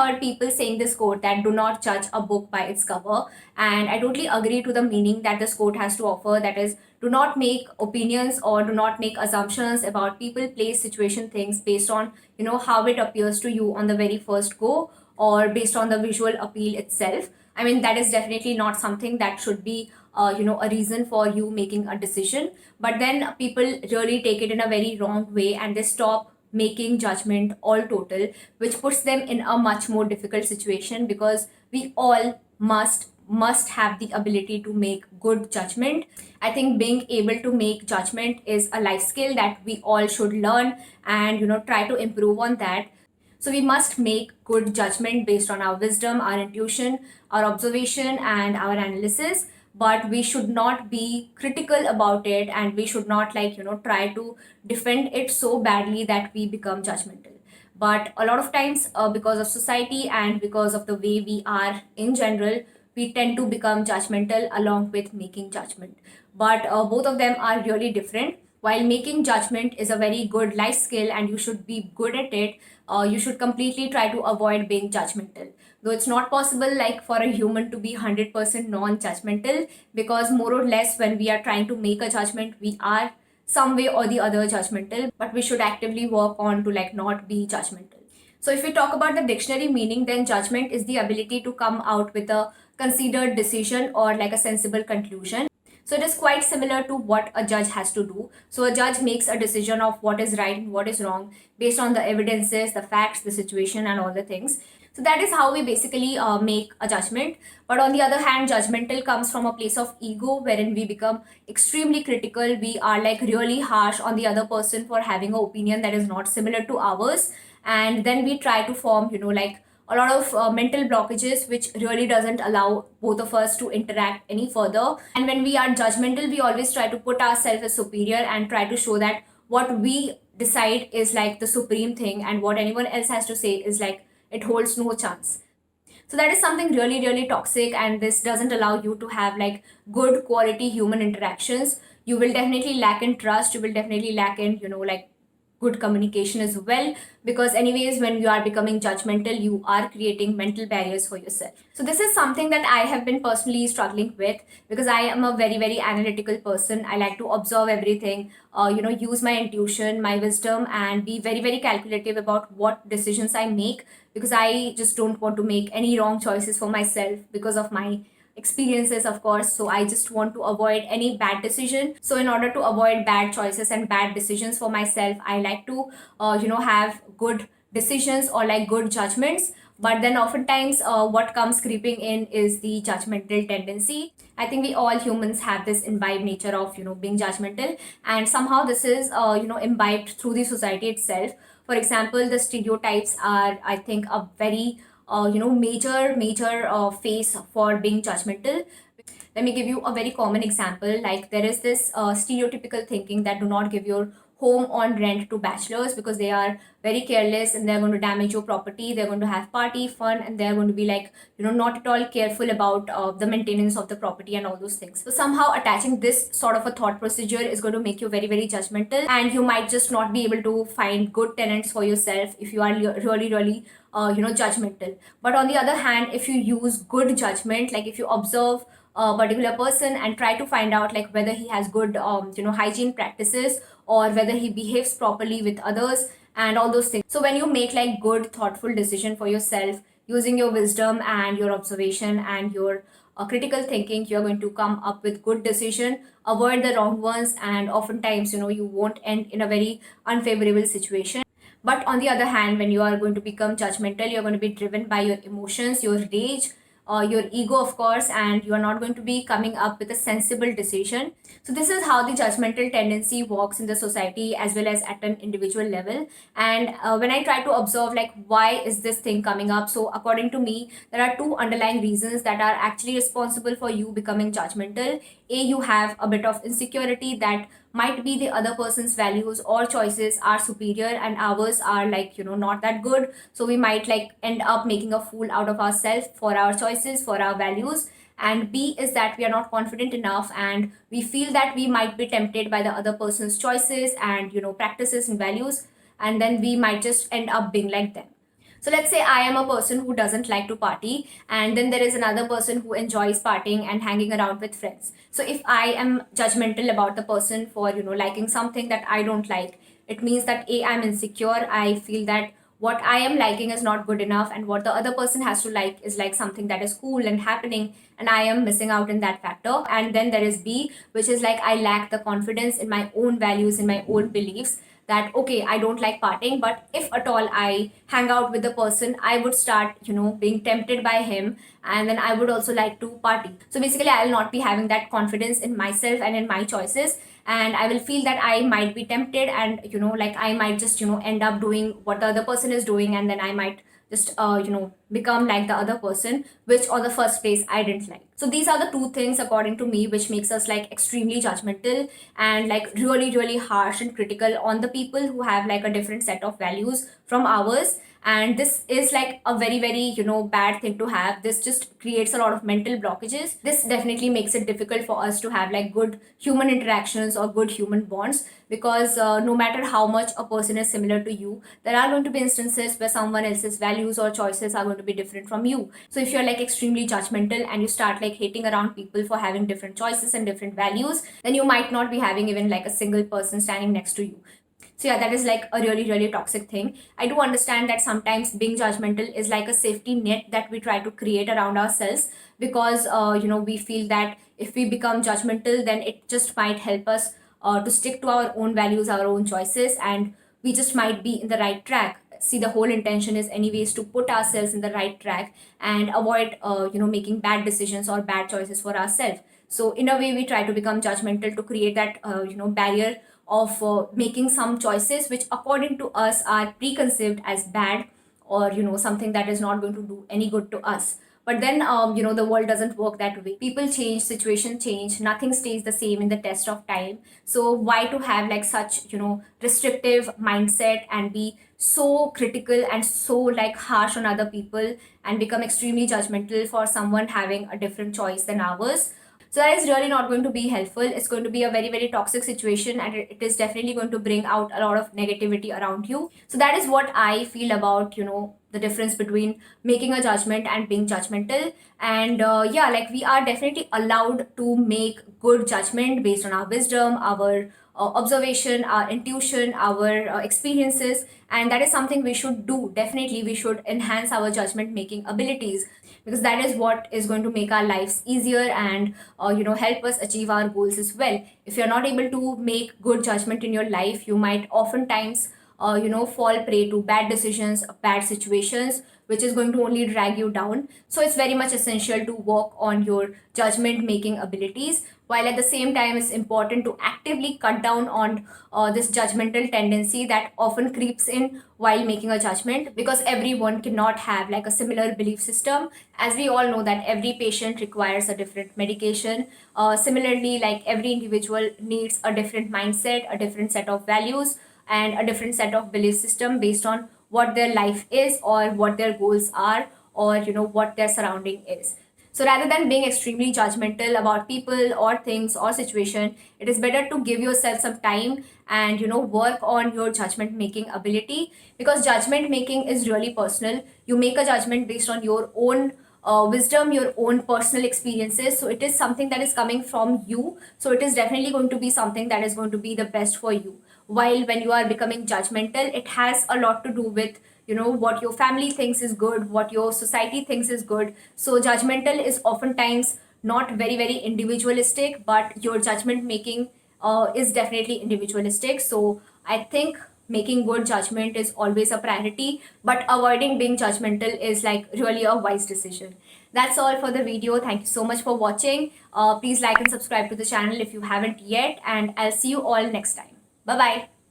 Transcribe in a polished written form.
heard people saying this quote that do not judge a book by its cover. And I totally agree to the meaning that this quote has to offer. That is, do not make opinions or do not make assumptions about people, place, situation, things based on, how it appears to you on the very first go, or based on the visual appeal itself. I mean, that is definitely not something that should be, a reason for you making a decision. But then people really take it in a very wrong way and they stop making judgment all total, which puts them in a much more difficult situation, because we all must have the ability to make good judgment. I think being able to make judgment is a life skill that we all should learn and try to improve on that. So we must make good judgment based on our wisdom, our intuition, our observation, and our analysis. But we should not be critical about it, and we should not try to defend it so badly that we become judgmental. But a lot of times, because of society and because of the way we are in general, we tend to become judgmental along with making judgment. But both of them are really different. While making judgment is a very good life skill and you should be good at it, you should completely try to avoid being judgmental. Though it's not possible like for a human to be 100% non-judgmental, because more or less when we are trying to make a judgment, we are some way or the other judgmental, but we should actively work on to not be judgmental. So if we talk about the dictionary meaning, then judgment is the ability to come out with a considered decision or like a sensible conclusion. So it is quite similar to what a judge has to do. So a judge makes a decision of what is right and what is wrong based on the evidences, the facts, the situation, and all the things. So that is how we basically make a judgment. But on the other hand, judgmental comes from a place of ego, wherein we become extremely critical. We are like really harsh on the other person for having an opinion that is not similar to ours. And then we try to form, a lot of mental blockages, which really doesn't allow both of us to interact any further. And when we are judgmental, we always try to put ourselves as superior and try to show that what we decide is like the supreme thing, and what anyone else has to say is like it holds no chance. So that is something really really toxic, and this doesn't allow you to have like good quality human interactions. You will definitely lack in trust, you will definitely lack in good communication as well, because anyways when you are becoming judgmental, you are creating mental barriers for yourself. So this is something that I have been personally struggling with, because I am a very very analytical person. I like to observe everything, use my intuition, my wisdom, and be very very calculative about what decisions I make, because I just don't want to make any wrong choices for myself because of my experiences, of course. So I just want to avoid any bad decision. So in order to avoid bad choices and bad decisions for myself, I like to have good decisions or like good judgments. But then oftentimes what comes creeping in is the judgmental tendency. I think we all humans have this imbibed nature of being judgmental, and somehow this is imbibed through the society itself. For example, the stereotypes are, I think, a very major face for being judgmental. Let me give you a very common example. Like there is this stereotypical thinking that do not give your home on rent to bachelors, because they are very careless and they're going to damage your property. They're going to have party fun and they're going to be like not at all careful about the maintenance of the property and all those things. So somehow attaching this sort of a thought procedure is going to make you very very judgmental, and you might just not be able to find good tenants for yourself if you are really really judgmental. But on the other hand, if you use good judgment, like if you observe a particular person and try to find out like whether he has good hygiene practices, or whether he behaves properly with others and all those things. So when you make like good thoughtful decision for yourself using your wisdom and your observation and your critical thinking, you're going to come up with good decision, avoid the wrong ones, and oftentimes you won't end in a very unfavorable situation. But on the other hand, when you are going to become judgmental, you're going to be driven by your emotions, your rage, your ego, of course, and you are not going to be coming up with a sensible decision. So this is how the judgmental tendency works in the society as well as at an individual level. And when I try to observe like why is this thing coming up, so according to me, there are two underlying reasons that are actually responsible for you becoming judgmental. A, you have a bit of insecurity that might be the other person's values or choices are superior and ours are like not that good, so we might like end up making a fool out of ourselves for our choices, for our values. And B is that we are not confident enough and we feel that we might be tempted by the other person's choices and practices and values, and then we might just end up being like them. So let's say I am a person who doesn't like to party, and then there is another person who enjoys partying and hanging around with friends. So if I am judgmental about the person for, liking something that I don't like, it means that A, I'm insecure. I feel that what I am liking is not good enough, and what the other person has to like is like something that is cool and happening, and I am missing out in that factor. And then there is B, which is like I lack the confidence in my own values, in my own beliefs, that okay, I don't like partying, but if at all I hang out with the person, I would start, being tempted by him, and then I would also like to party. So basically, I'll not be having that confidence in myself and in my choices, and I will feel that I might be tempted, and like I might just end up doing what the other person is doing, and then I might just become like the other person, which on the first place I didn't like. So these are the two things according to me which makes us like extremely judgmental and like really really harsh and critical on the people who have like a different set of values from ours. And this is like a very very bad thing to have. This just creates a lot of mental blockages. This definitely makes it difficult for us to have like good human interactions or good human bonds, because no matter how much a person is similar to you, there are going to be instances where someone else's values or choices are going to be different from you. So if you're like extremely judgmental and you start like hating around people for having different choices and different values, then you might not be having even like a single person standing next to you. So yeah, that is like a really really toxic thing. I do understand that sometimes being judgmental is like a safety net that we try to create around ourselves, because we feel that if we become judgmental, then it just might help us to stick to our own values, our own choices, and we just might be in the right track. See, the whole intention is anyways to put ourselves in the right track and avoid making bad decisions or bad choices for ourselves. So in a way, we try to become judgmental to create that barrier of making some choices which according to us are preconceived as bad, or something that is not going to do any good to us. But then the world doesn't work that way. People change, situations change, nothing stays the same in the test of time. So why to have like such restrictive mindset and be so critical and so like harsh on other people and become extremely judgmental for someone having a different choice than ours? So that is really not going to be helpful. It's going to be a very very toxic situation, and it is definitely going to bring out a lot of negativity around you. So that is what I feel about the difference between making a judgment and being judgmental. And yeah, like we are definitely allowed to make good judgment based on our wisdom, our observation, our intuition, our experiences, and that is something we should do. Definitely we should enhance our judgment making abilities, because that is what is going to make our lives easier and help us achieve our goals as well. If you're not able to make good judgment in your life, you might oftentimes fall prey to bad decisions, bad situations, which is going to only drag you down. So it's very much essential to work on your judgment making abilities, while at the same time it's important to actively cut down on this judgmental tendency that often creeps in while making a judgment, because everyone cannot have like a similar belief system. As we all know that every patient requires a different medication. Similarly, like every individual needs a different mindset, a different set of values, and a different set of belief system based on what their life is or what their goals are, or what their surrounding is. So rather than being extremely judgmental about people or things or situation, it is better to give yourself some time and work on your judgment making ability, because judgment making is really personal. You make a judgment based on your own wisdom, your own personal experiences. So it is something that is coming from you. So it is definitely going to be something that is going to be the best for you. While when you are becoming judgmental, it has a lot to do with what your family thinks is good, what your society thinks is good. So judgmental is oftentimes not very very individualistic, but your judgment making is definitely individualistic. So I think making good judgment is always a priority, but avoiding being judgmental is like really a wise decision. That's all for the video. Thank you so much for watching. Please like and subscribe to the channel if you haven't yet, and I'll see you all next time. Bye bye.